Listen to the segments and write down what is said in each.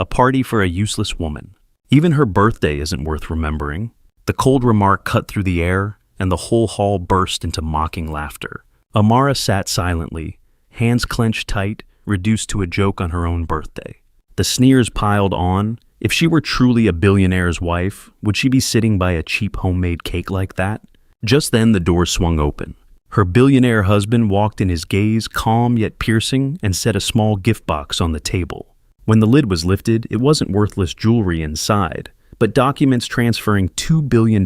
A party for a useless woman. Even her birthday isn't worth remembering. The cold remark cut through the air, and the whole hall burst into mocking laughter. Amara sat silently, hands clenched tight, reduced to a joke on her own birthday. The sneers piled on. If she were truly a billionaire's wife, would she be sitting by a cheap homemade cake like that? Just then the door swung open. Her billionaire husband walked in, his gaze calm yet piercing, and set a small gift box on the table. When the lid was lifted, it wasn't worthless jewelry inside, but documents transferring $2 billion,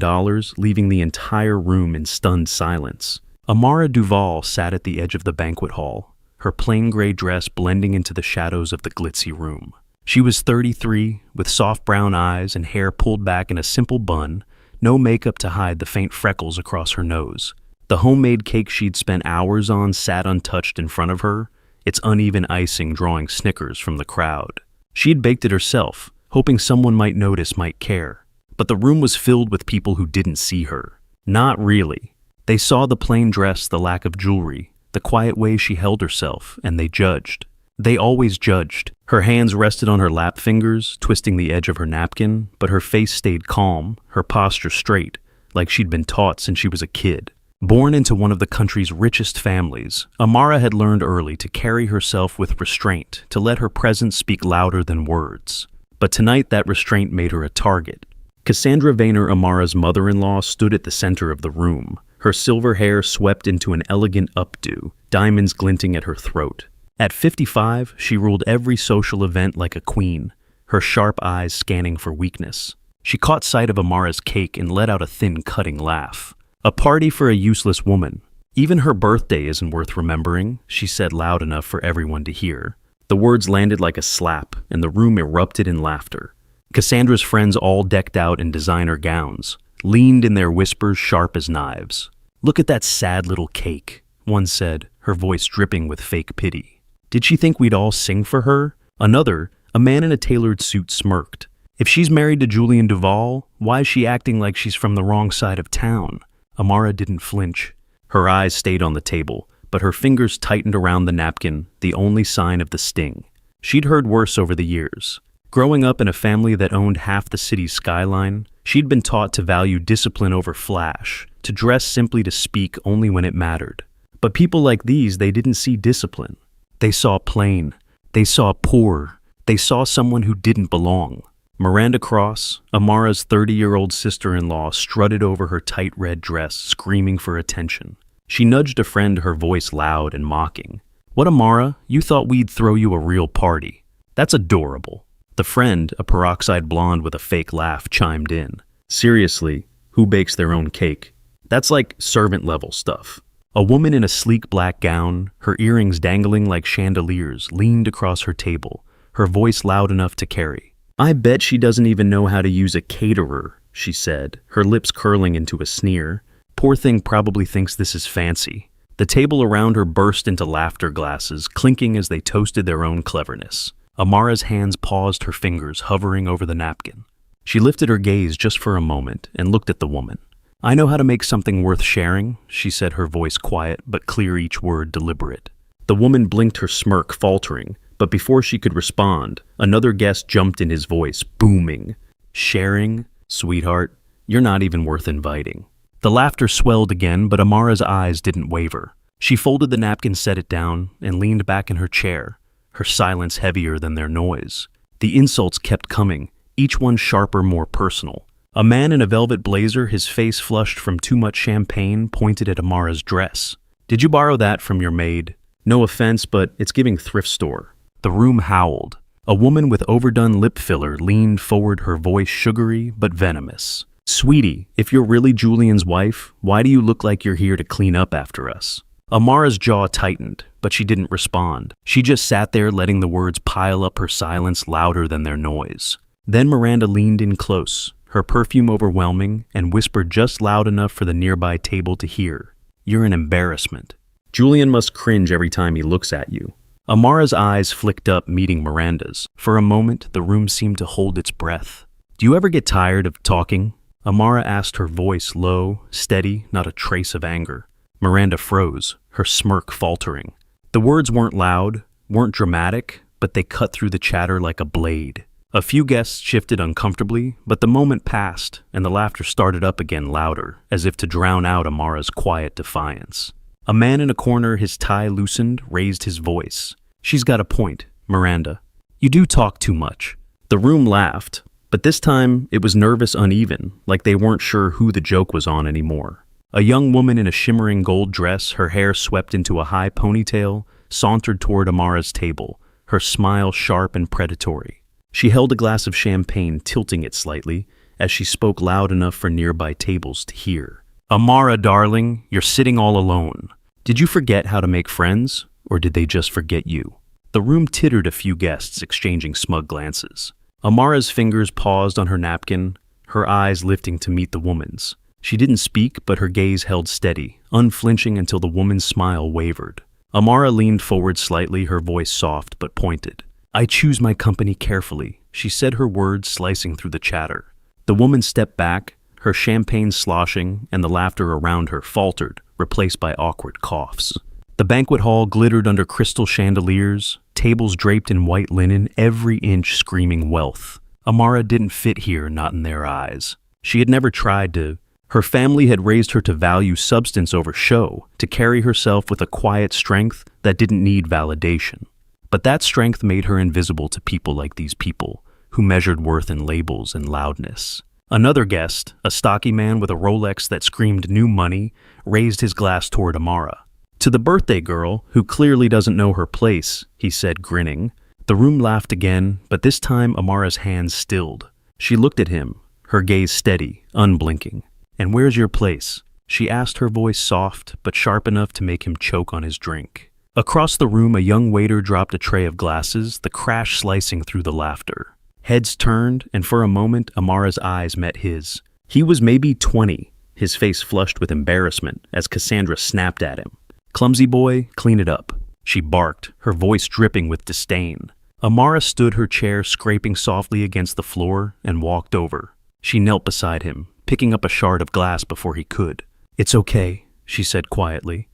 leaving the entire room in stunned silence. Amara Duval sat at the edge of the banquet hall, her plain gray dress blending into the shadows of the glitzy room. She was 33, with soft brown eyes and hair pulled back in a simple bun, no makeup to hide the faint freckles across her nose. The homemade cake she'd spent hours on sat untouched in front of her, its uneven icing drawing snickers from the crowd. She had baked it herself, hoping someone might notice, might care. But the room was filled with people who didn't see her. Not really. They saw the plain dress, the lack of jewelry, the quiet way she held herself, and they judged. They always judged. Her hands rested on her lap fingers, twisting the edge of her napkin, but her face stayed calm, her posture straight, like she'd been taught since she was a kid. Born into one of the country's richest families, Amara had learned early to carry herself with restraint, to let her presence speak louder than words. But tonight that restraint made her a target. Cassandra Vayner, Amara's mother-in-law, stood at the center of the room, her silver hair swept into an elegant updo, diamonds glinting at her throat. At 55, she ruled every social event like a queen, her sharp eyes scanning for weakness. She caught sight of Amara's cake and let out a thin, cutting laugh. A party for a useless woman. Even her birthday isn't worth remembering, she said loud enough for everyone to hear. The words landed like a slap, and the room erupted in laughter. Cassandra's friends, all decked out in designer gowns, leaned in their whispers sharp as knives. "Look at that sad little cake," one said, her voice dripping with fake pity. "Did she think we'd all sing for her?" Another, a man in a tailored suit, smirked. "If she's married to Julian Duval, why is she acting like she's from the wrong side of town?" Amara didn't flinch. Her eyes stayed on the table, but her fingers tightened around the napkin, the only sign of the sting. She'd heard worse over the years. Growing up in a family that owned half the city's skyline, she'd been taught to value discipline over flash, to dress simply, to speak only when it mattered. But people like these, they didn't see discipline. They saw plain. They saw poor. They saw someone who didn't belong. Miranda Cross, Amara's 30-year-old sister-in-law, strutted over her tight red dress, screaming for attention. She nudged a friend, her voice loud and mocking. "What, Amara? You thought we'd throw you a real party? That's adorable." The friend, a peroxide blonde with a fake laugh, chimed in. "Seriously, who bakes their own cake? That's like servant-level stuff." A woman in a sleek black gown, her earrings dangling like chandeliers, leaned across her table, her voice loud enough to carry. "I bet she doesn't even know how to use a caterer," she said, her lips curling into a sneer. "Poor thing probably thinks this is fancy." The table around her burst into laughter, glasses clinking as they toasted their own cleverness. Amara's hands paused, her fingers hovering over the napkin. She lifted her gaze just for a moment and looked at the woman. "I know how to make something worth sharing," she said, her voice quiet but clear, each word deliberate. The woman blinked, her smirk faltering. But before she could respond, another guest jumped in, his voice booming. "Sharing? Sweetheart, you're not even worth inviting." The laughter swelled again, but Amara's eyes didn't waver. She folded the napkin, set it down, and leaned back in her chair, her silence heavier than their noise. The insults kept coming, each one sharper, more personal. A man in a velvet blazer, his face flushed from too much champagne, pointed at Amara's dress. "Did you borrow that from your maid? No offense, but it's giving thrift store." The room howled. A woman with overdone lip filler leaned forward, her voice sugary but venomous. "Sweetie, if you're really Julian's wife, why do you look like you're here to clean up after us?" Amara's jaw tightened, but she didn't respond. She just sat there, letting the words pile up, her silence louder than their noise. Then Miranda leaned in close, her perfume overwhelming, and whispered just loud enough for the nearby table to hear. "You're an embarrassment. Julian must cringe every time he looks at you." Amara's eyes flicked up, meeting Miranda's. For a moment, the room seemed to hold its breath. "Do you ever get tired of talking?" Amara asked, her voice low, steady, not a trace of anger. Miranda froze, her smirk faltering. The words weren't loud, weren't dramatic, but they cut through the chatter like a blade. A few guests shifted uncomfortably, but the moment passed, and the laughter started up again louder, as if to drown out Amara's quiet defiance. A man in a corner, his tie loosened, raised his voice. "She's got a point, Miranda. You do talk too much." The room laughed, but this time it was nervous uneven, like they weren't sure who the joke was on anymore. A young woman in a shimmering gold dress, her hair swept into a high ponytail, sauntered toward Amara's table, her smile sharp and predatory. She held a glass of champagne, tilting it slightly, as she spoke loud enough for nearby tables to hear. "Amara, darling, you're sitting all alone. Did you forget how to make friends, or did they just forget you?" The room tittered, a few guests exchanging smug glances. Amara's fingers paused on her napkin, her eyes lifting to meet the woman's. She didn't speak, but her gaze held steady, unflinching until the woman's smile wavered. Amara leaned forward slightly, her voice soft but pointed. "I choose my company carefully," she said, her words slicing through the chatter. The woman stepped back, her champagne sloshing, and the laughter around her faltered, replaced by awkward coughs. The banquet hall glittered under crystal chandeliers, tables draped in white linen, every inch screaming wealth. Amara didn't fit here, not in their eyes. She had never tried to. Her family had raised her to value substance over show, to carry herself with a quiet strength that didn't need validation. But that strength made her invisible to people like these people, who measured worth in labels and loudness. Another guest, a stocky man with a Rolex that screamed new money, raised his glass toward Amara. "To the birthday girl, who clearly doesn't know her place," he said, grinning. The room laughed again, but this time Amara's hands stilled. She looked at him, her gaze steady, unblinking. "And where's your place?" she asked, her voice soft, but sharp enough to make him choke on his drink. Across the room, a young waiter dropped a tray of glasses, the crash slicing through the laughter. Heads turned, and for a moment, Amara's eyes met his. He was maybe 20, his face flushed with embarrassment, as Cassandra snapped at him. "Clumsy boy, clean it up," she barked, her voice dripping with disdain. Amara stood, her chair scraping softly against the floor, and walked over. She knelt beside him, picking up a shard of glass before he could. "It's okay," she said quietly,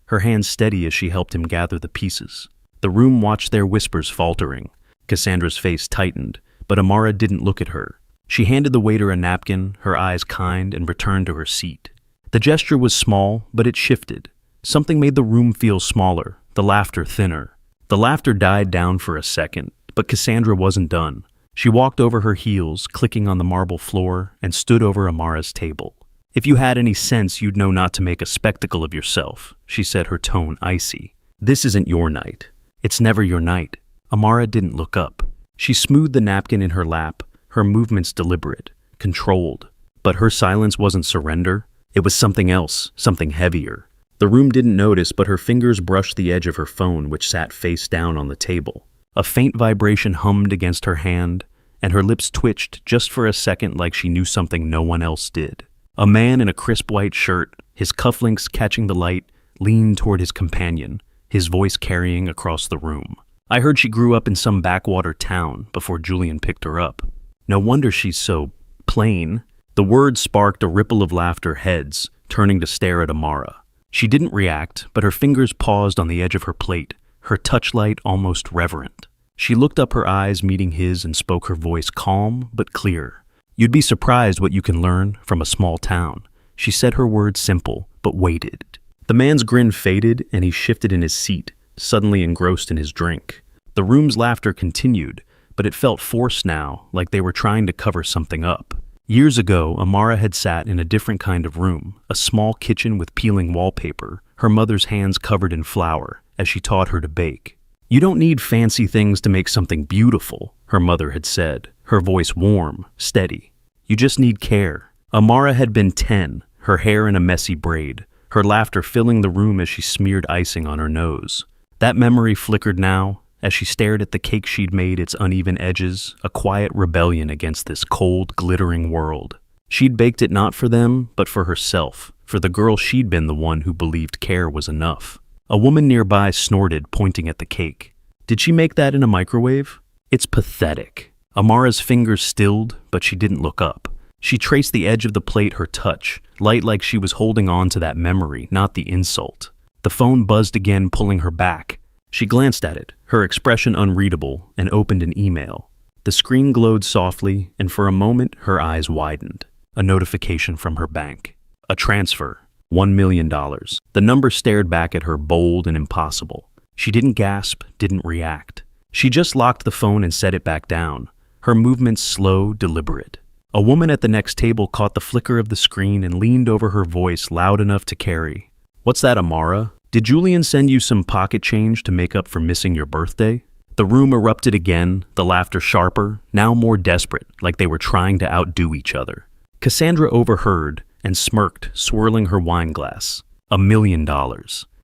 her hands steady as she helped him gather the pieces. The room watched, their whispers faltering. Cassandra's face tightened, but Amara didn't look at her. She handed the waiter a napkin, her eyes kind, and returned to her seat. The gesture was small, but it shifted. Something made the room feel smaller, the laughter thinner. The laughter died down for a second, but Cassandra wasn't done. She walked over her heels, clicking on the marble floor, and stood over Amara's table. "If you had any sense, you'd know not to make a spectacle of yourself," she said, her tone icy. "This isn't your night. It's never your night." Amara didn't look up. She smoothed the napkin in her lap, her movements deliberate, controlled. But her silence wasn't surrender. It was something else, something heavier. The room didn't notice, but her fingers brushed the edge of her phone, which sat face down on the table. A faint vibration hummed against her hand, and her lips twitched just for a second, like she knew something no one else did. A man in a crisp white shirt, his cufflinks catching the light, leaned toward his companion, his voice carrying across the room. "I heard she grew up in some backwater town before Julian picked her up. No wonder she's so plain." The words sparked a ripple of laughter, heads turning to stare at Amara. She didn't react, but her fingers paused on the edge of her plate, her touchlight almost reverent. She looked up, her eyes meeting his, and spoke, her voice calm but clear. "You'd be surprised what you can learn from a small town." She said, her words simple, but weighted. The man's grin faded, and he shifted in his seat, suddenly engrossed in his drink. The room's laughter continued, but it felt forced now, like they were trying to cover something up. Years ago, Amara had sat in a different kind of room, a small kitchen with peeling wallpaper, her mother's hands covered in flour, as she taught her to bake. "You don't need fancy things to make something beautiful," her mother had said, her voice warm, steady. "You just need care." Amara had been 10, her hair in a messy braid, her laughter filling the room as she smeared icing on her nose. That memory flickered now, as she stared at the cake she'd made, its uneven edges, a quiet rebellion against this cold, glittering world. She'd baked it not for them, but for herself, for the girl she'd been, the one who believed care was enough. A woman nearby snorted, pointing at the cake. "Did she make that in a microwave?" "It's pathetic." Amara's fingers stilled, but she didn't look up. She traced the edge of the plate, her touch, light, like she was holding on to that memory, not the insult. The phone buzzed again, pulling her back. She glanced at it, her expression unreadable, and opened an email. The screen glowed softly, and for a moment her eyes widened. A notification from her bank. A transfer. $1 million. The number stared back at her, bold and impossible. She didn't gasp, didn't react. She just locked the phone and set it back down. Her movements slow, deliberate. A woman at the next table caught the flicker of the screen and leaned over, her voice loud enough to carry. "What's that, Amara? Did Julian send you some pocket change to make up for missing your birthday?" The room erupted again, the laughter sharper, now more desperate, like they were trying to outdo each other. Cassandra overheard and smirked, swirling her wine glass. $1 million.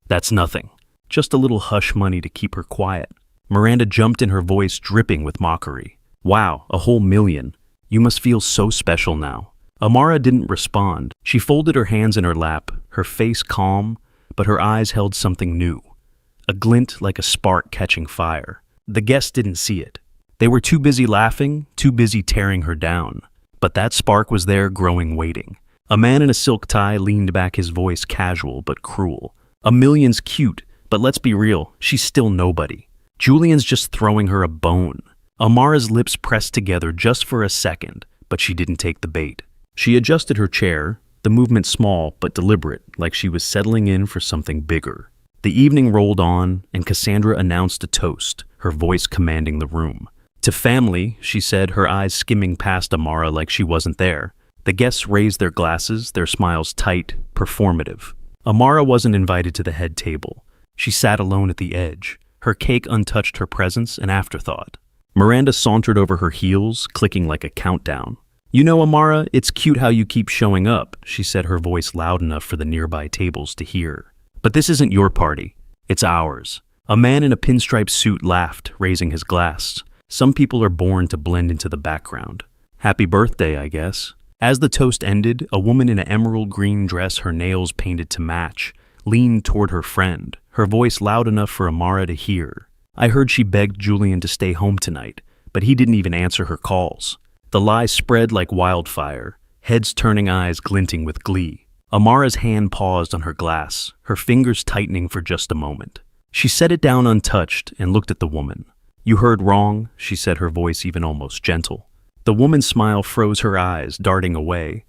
That's nothing. Just a little hush money to keep her quiet. Miranda jumped in, her voice dripping with mockery. "Wow, a whole million. You must feel so special now." Amara didn't respond. She folded her hands in her lap, her face calm, but her eyes held something new. A glint like a spark catching fire. The guests didn't see it. They were too busy laughing, too busy tearing her down. But that spark was there, growing, waiting. A man in a silk tie leaned back, his voice casual but cruel. "$1 million's cute, but let's be real, she's still nobody. Julian's just throwing her a bone." Amara's lips pressed together just for a second, but she didn't take the bait. She adjusted her chair, the movement small but deliberate, like she was settling in for something bigger. The evening rolled on, and Cassandra announced a toast, her voice commanding the room. "To family," she said, her eyes skimming past Amara like she wasn't there. The guests raised their glasses, their smiles tight, performative. Amara wasn't invited to the head table. She sat alone at the edge, her cake untouched, her presence an afterthought. Miranda sauntered over her heels, clicking like a countdown. "You know, Amara, it's cute how you keep showing up," she said, her voice loud enough for the nearby tables to hear. "But this isn't your party. It's ours." A man in a pinstripe suit laughed, raising his glass. "Some people are born to blend into the background. Happy birthday, I guess." As the toast ended, a woman in an emerald green dress, her nails painted to match, leaned toward her friend, her voice loud enough for Amara to hear. "I heard she begged Julian to stay home tonight, but he didn't even answer her calls." The lie spread like wildfire, heads turning, eyes glinting with glee. Amara's hand paused on her glass, her fingers tightening for just a moment. She set it down untouched and looked at the woman. "You heard wrong," she said, her voice even almost gentle. The woman's smile froze, her eyes darting away,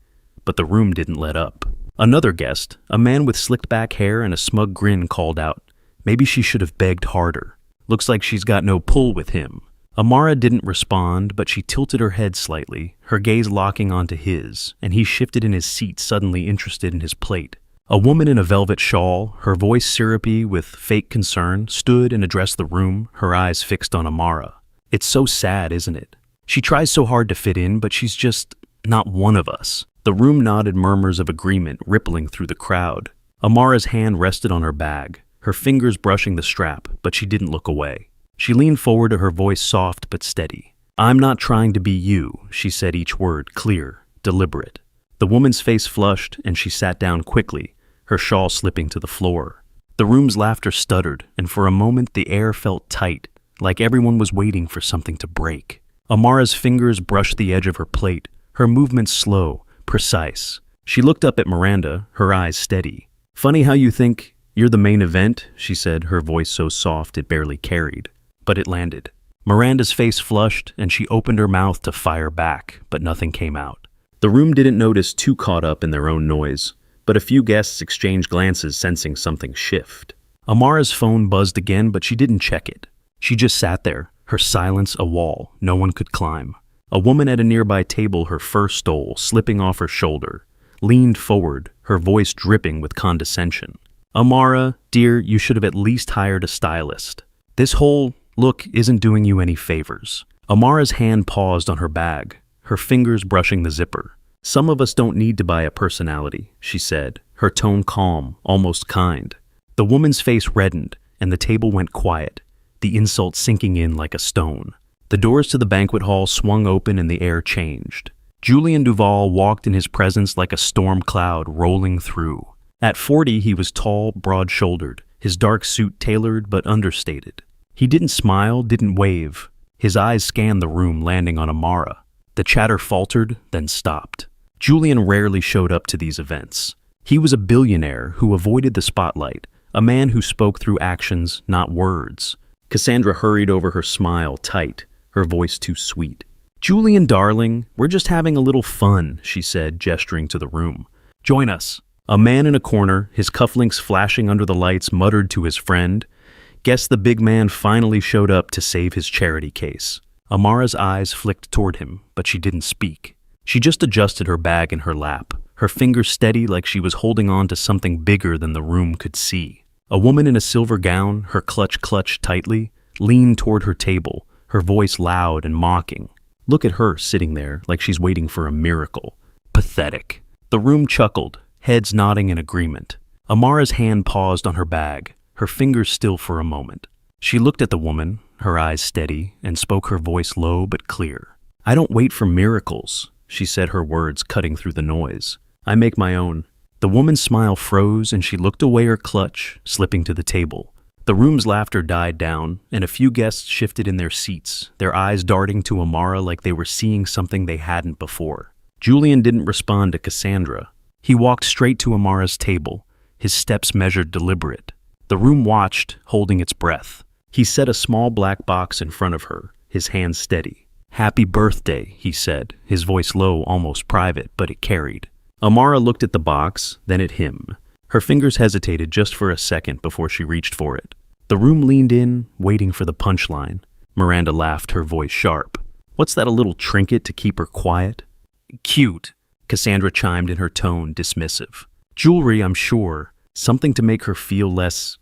but the room didn't let up. Another guest, a man with slicked back hair and a smug grin, called out, "Maybe she should have begged harder. Looks like she's got no pull with him." Amara didn't respond, but she tilted her head slightly, her gaze locking onto his, and he shifted in his seat, suddenly interested in his plate. A woman in a velvet shawl, her voice syrupy with fake concern, stood and addressed the room, her eyes fixed on Amara. "It's so sad, isn't it? She tries so hard to fit in, but she's just not one of us." The room nodded, murmurs of agreement rippling through the crowd. Amara's hand rested on her bag, her fingers brushing the strap, but she didn't look away. She leaned forward, her voice soft but steady. "I'm not trying to be you," she said, each word clear, deliberate. The woman's face flushed, and she sat down quickly, her shawl slipping to the floor. The room's laughter stuttered, and for a moment the air felt tight, like everyone was waiting for something to break. Amara's fingers brushed the edge of her plate, her movements slow, precise. She looked up at Miranda, her eyes steady. "Funny how you think you're the main event," she said, her voice so soft it barely carried. But it landed. Miranda's face flushed, and she opened her mouth to fire back, but nothing came out. The room didn't notice, too caught up in their own noise, but a few guests exchanged glances, sensing something shift. Amara's phone buzzed again, but she didn't check it. She just sat there, her silence a wall no one could climb. A woman at a nearby table, her fur stole slipping off her shoulder, leaned forward, her voice dripping with condescension. "Amara, dear, you should have at least hired a stylist. This whole look isn't doing you any favors." Amara's hand paused on her bag, her fingers brushing the zipper. "Some of us don't need to buy a personality," she said, her tone calm, almost kind. The woman's face reddened, and the table went quiet, the insult sinking in like a stone. The doors to the banquet hall swung open and the air changed. Julian Duval walked in, his presence like a storm cloud rolling through. At 40, he was tall, broad-shouldered, his dark suit tailored but understated. He didn't smile, didn't wave. His eyes scanned the room, landing on Amara. The chatter faltered, then stopped. Julian rarely showed up to these events. He was a billionaire who avoided the spotlight, a man who spoke through actions, not words. Cassandra hurried over, her smile tight, her voice too sweet. "Julian, darling, we're just having a little fun," she said, gesturing to the room. "Join us." A man in a corner, his cufflinks flashing under the lights, muttered to his friend. Guess the big man finally showed up to save his charity case. Amara's eyes flicked toward him, but she didn't speak. She just adjusted her bag in her lap, her fingers steady like she was holding on to something bigger than the room could see. A woman in a silver gown, her clutch clutched tightly, leaned toward her table, her voice loud and mocking. Look at her sitting there like she's waiting for a miracle. Pathetic. The room chuckled, heads nodding in agreement. Amara's hand paused on her bag, her fingers still for a moment. She looked at the woman, her eyes steady, and spoke her voice low but clear. "I don't wait for miracles," she said, her words cutting through the noise. "I make my own." The woman's smile froze and she looked away her clutch, slipping to the table. The room's laughter died down, and a few guests shifted in their seats, their eyes darting to Amara like they were seeing something they hadn't before. Julian didn't respond to Cassandra. He walked straight to Amara's table, his steps measured deliberate. The room watched, holding its breath. He set a small black box in front of her, his hands steady. "Happy birthday," he said, his voice low, almost private, but it carried. Amara looked at the box, then at him. Her fingers hesitated just for a second before she reached for it. The room leaned in, waiting for the punchline. Miranda laughed, her voice sharp. "What's that, a little trinket to keep her quiet?" "Cute," Cassandra chimed in, her tone dismissive. "Jewelry, I'm sure. Something to make her feel less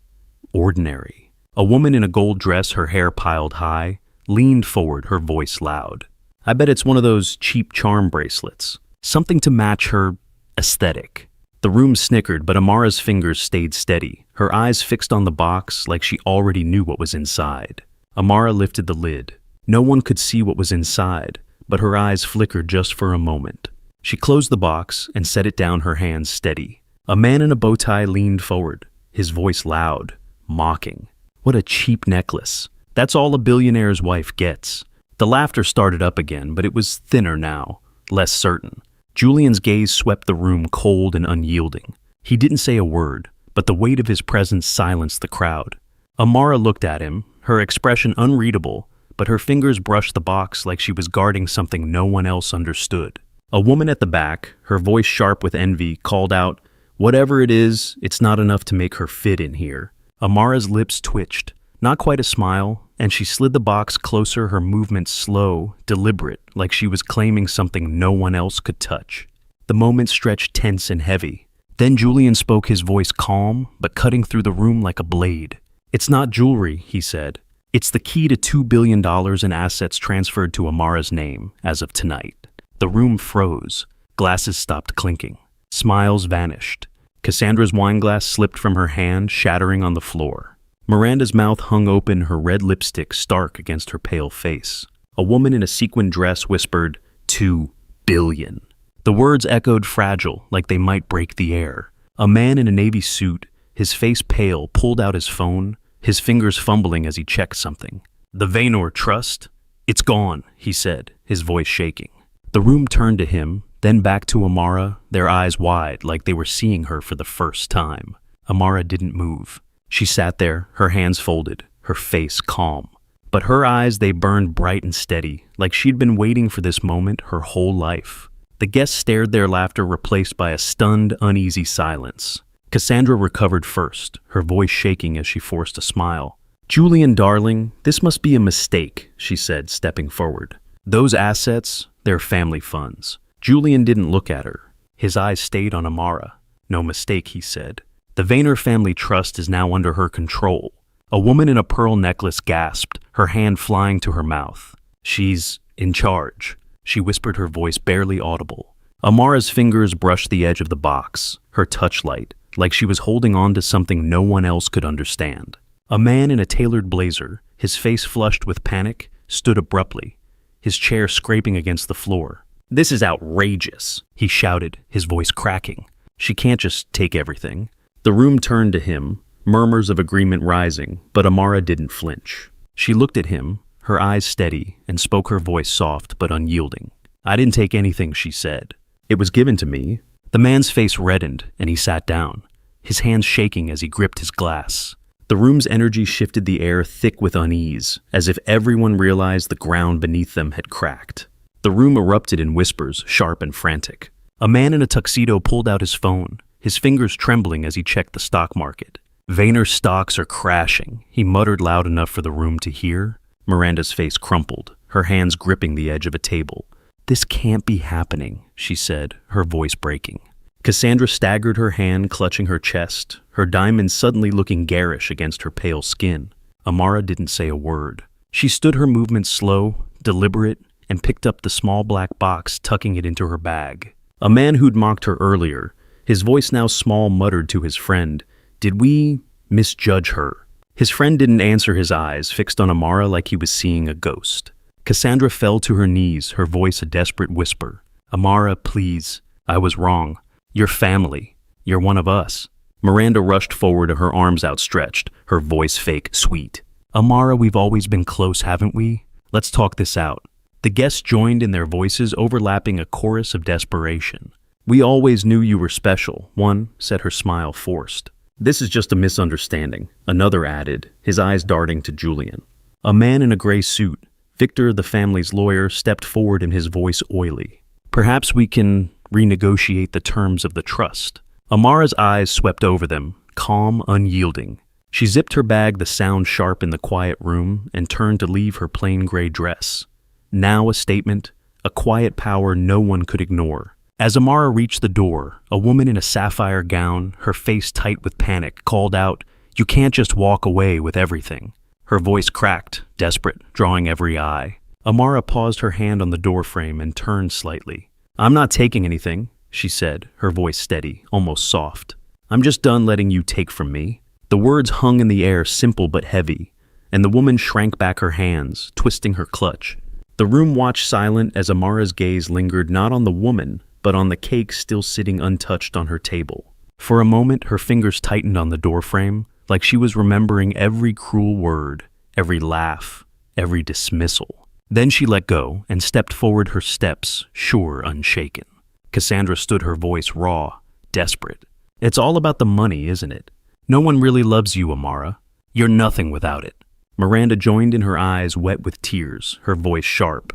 ordinary." A woman in a gold dress, her hair piled high, leaned forward, her voice loud. "I bet it's one of those cheap charm bracelets. Something to match her aesthetic." The room snickered, but Amara's fingers stayed steady, her eyes fixed on the box like she already knew what was inside. Amara lifted the lid. No one could see what was inside, but her eyes flickered just for a moment. She closed the box and set it down, her hands steady. A man in a bow tie leaned forward, his voice loud, mocking. "What a cheap necklace. That's all a billionaire's wife gets." The laughter started up again, but it was thinner now, less certain. Julian's gaze swept the room, cold and unyielding. He didn't say a word, but the weight of his presence silenced the crowd. Amara looked at him, her expression unreadable, but her fingers brushed the box like she was guarding something no one else understood. A woman at the back, her voice sharp with envy, called out, "Whatever it is, it's not enough to make her fit in here." Amara's lips twitched, not quite a smile, and she slid the box closer, her movements slow, deliberate, like she was claiming something no one else could touch. The moment stretched tense and heavy. Then Julian spoke, his voice calm, but cutting through the room like a blade. "It's not jewelry," he said. "It's the key to $2 billion in assets transferred to Amara's name as of tonight." The room froze. Glasses stopped clinking. Smiles vanished. Cassandra's wineglass slipped from her hand, shattering on the floor. Miranda's mouth hung open, her red lipstick stark against her pale face. A woman in a sequin dress whispered, "2 billion." The words echoed fragile, like they might break the air. A man in a navy suit, his face pale, pulled out his phone, his fingers fumbling as he checked something. "The Billionaire Trust? It's gone," he said, his voice shaking. The room turned to him, then back to Amara, their eyes wide like they were seeing her for the first time. Amara didn't move. She sat there, her hands folded, her face calm. But her eyes, they burned bright and steady, like she'd been waiting for this moment her whole life. The guests stared, their laughter replaced by a stunned, uneasy silence. Cassandra recovered first, her voice shaking as she forced a smile. "Julian, darling, this must be a mistake," she said, stepping forward. "Those assets, they're family funds." Julian didn't look at her. His eyes stayed on Amara. "No mistake," he said. "The Billionaire family trust is now under her control." A woman in a pearl necklace gasped, her hand flying to her mouth. "She's in charge," she whispered, her voice barely audible. Amara's fingers brushed the edge of the box, her touch light, like she was holding on to something no one else could understand. A man in a tailored blazer, his face flushed with panic, stood abruptly, his chair scraping against the floor. "This is outrageous," he shouted, his voice cracking. "She can't just take everything." The room turned to him, murmurs of agreement rising, but Amara didn't flinch. She looked at him, her eyes steady, and spoke, her voice soft but unyielding. "I didn't take anything," she said. "It was given to me." The man's face reddened, and he sat down, his hands shaking as he gripped his glass. The room's energy shifted the air thick with unease, as if everyone realized the ground beneath them had cracked. The room erupted in whispers, sharp and frantic. A man in a tuxedo pulled out his phone, his fingers trembling as he checked the stock market. "Vayner's stocks are crashing," he muttered loud enough for the room to hear. Miranda's face crumpled, her hands gripping the edge of a table. "This can't be happening," she said, her voice breaking. Cassandra staggered, her hand clutching her chest, her diamonds suddenly looking garish against her pale skin. Amara didn't say a word. She stood, her movements slow, deliberate, and picked up the small black box, tucking it into her bag. A man who'd mocked her earlier, his voice now small, muttered to his friend, "Did we misjudge her?" His friend didn't answer, his eyes fixed on Amara like he was seeing a ghost. Cassandra fell to her knees, her voice a desperate whisper. "Amara, please. I was wrong. You're family. You're one of us." Miranda rushed forward, her arms outstretched, her voice fake, sweet. "Amara, we've always been close, haven't we? Let's talk this out." The guests joined in, their voices overlapping, a chorus of desperation. "We always knew you were special," one said, her smile forced. "This is just a misunderstanding," another added, his eyes darting to Julian. A man in a gray suit, Victor, the family's lawyer, stepped forward, in his voice oily. "Perhaps we can renegotiate the terms of the trust." Amara's eyes swept over them, calm, unyielding. She zipped her bag, the sound sharp in the quiet room, and turned to leave, her plain gray dress. Now a statement, a quiet power no one could ignore. As Amara reached the door, a woman in a sapphire gown, her face tight with panic, called out, "You can't just walk away with everything." Her voice cracked, desperate, drawing every eye. Amara paused, her hand on the doorframe, and turned slightly. "I'm not taking anything," she said, her voice steady, almost soft. "I'm just done letting you take from me." The words hung in the air, simple but heavy, and the woman shrank back, her hands twisting her clutch. The room watched silent as Amara's gaze lingered not on the woman, but on the cake still sitting untouched on her table. For a moment, her fingers tightened on the doorframe, like she was remembering every cruel word, every laugh, every dismissal. Then she let go and stepped forward, her steps sure, unshaken. Cassandra stood, her voice raw, desperate. "It's all about the money, isn't it? No one really loves you, Amara. You're nothing without it." Miranda joined in, her eyes wet with tears, her voice sharp.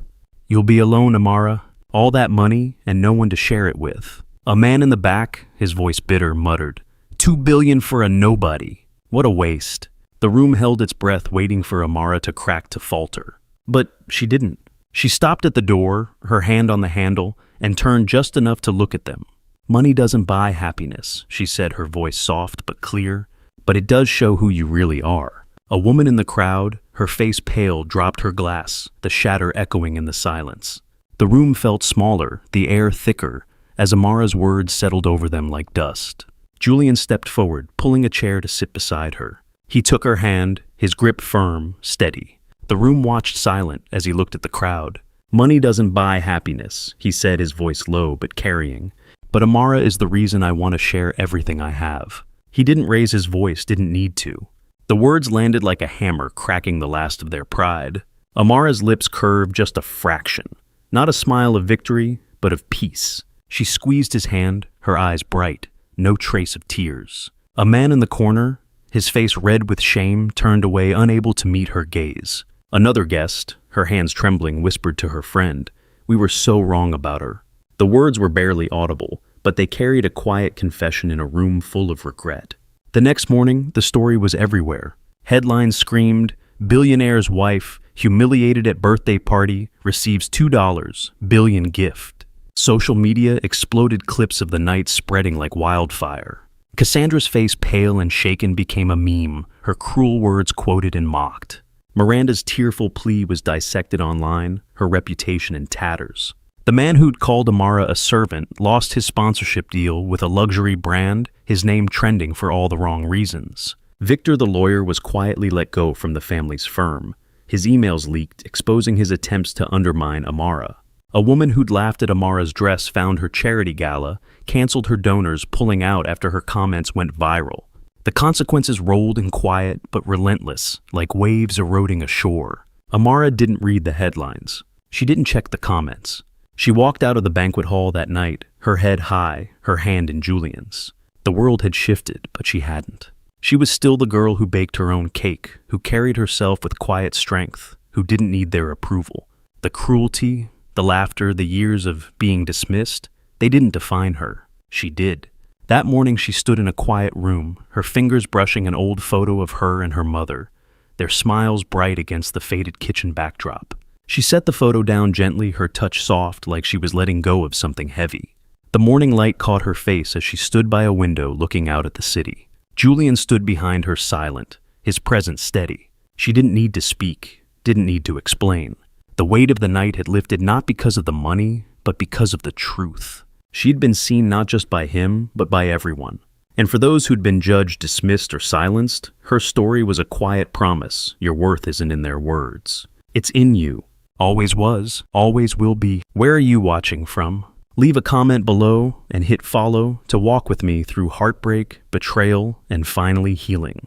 "You'll be alone, Amara. All that money and no one to share it with." A man in the back, his voice bitter, muttered, "$2 billion for a nobody. What a waste." The room held its breath, waiting for Amara to crack, to falter. But she didn't. She stopped at the door, her hand on the handle, and turned just enough to look at them. "Money doesn't buy happiness," she said, her voice soft but clear, "but it does show who you really are." A woman in the crowd, her face pale, dropped her glass, the shatter echoing in the silence. The room felt smaller, the air thicker, as Amara's words settled over them like dust. Julian stepped forward, pulling a chair to sit beside her. He took her hand, his grip firm, steady. The room watched silent as he looked at the crowd. "Money doesn't buy happiness," he said, his voice low but carrying. "But Amara is the reason I want to share everything I have." He didn't raise his voice, didn't need to. The words landed like a hammer, cracking the last of their pride. Amara's lips curved just a fraction. Not a smile of victory, but of peace. She squeezed his hand, her eyes bright, no trace of tears. A man in the corner, his face red with shame, turned away, unable to meet her gaze. Another guest, her hands trembling, whispered to her friend, "We were so wrong about her." The words were barely audible, but they carried a quiet confession in a room full of regret. The next morning, the story was everywhere. Headlines screamed, "Billionaire's wife, humiliated at birthday party, receives $2 billion gift." Social media exploded, clips of the night spreading like wildfire. Cassandra's face, pale and shaken, became a meme, her cruel words quoted and mocked. Miranda's tearful plea was dissected online, her reputation in tatters. The man who'd called Amara a servant lost his sponsorship deal with a luxury brand, his name trending for all the wrong reasons. Victor, the lawyer, was quietly let go from the family's firm. His emails leaked, exposing his attempts to undermine Amara. A woman who'd laughed at Amara's dress found her charity gala, canceled her donors, pulling out after her comments went viral. The consequences rolled in quiet but relentless, like waves eroding ashore. Amara didn't read the headlines. She didn't check the comments. She walked out of the banquet hall that night, her head high, her hand in Julian's. The world had shifted, but she hadn't. She was still the girl who baked her own cake, who carried herself with quiet strength, who didn't need their approval. The cruelty, the laughter, the years of being dismissed, they didn't define her. She did. That morning she stood in a quiet room, her fingers brushing an old photo of her and her mother, their smiles bright against the faded kitchen backdrop. She set the photo down gently, her touch soft, like she was letting go of something heavy. The morning light caught her face as she stood by a window looking out at the city. Julian stood behind her silent, his presence steady. She didn't need to speak, didn't need to explain. The weight of the night had lifted not because of the money, but because of the truth. She'd been seen not just by him, but by everyone. And for those who'd been judged, dismissed, or silenced, her story was a quiet promise. Your worth isn't in their words. It's in you. Always was, always will be. Where are you watching from? Leave a comment below and hit follow to walk with me through heartbreak, betrayal, and finally healing.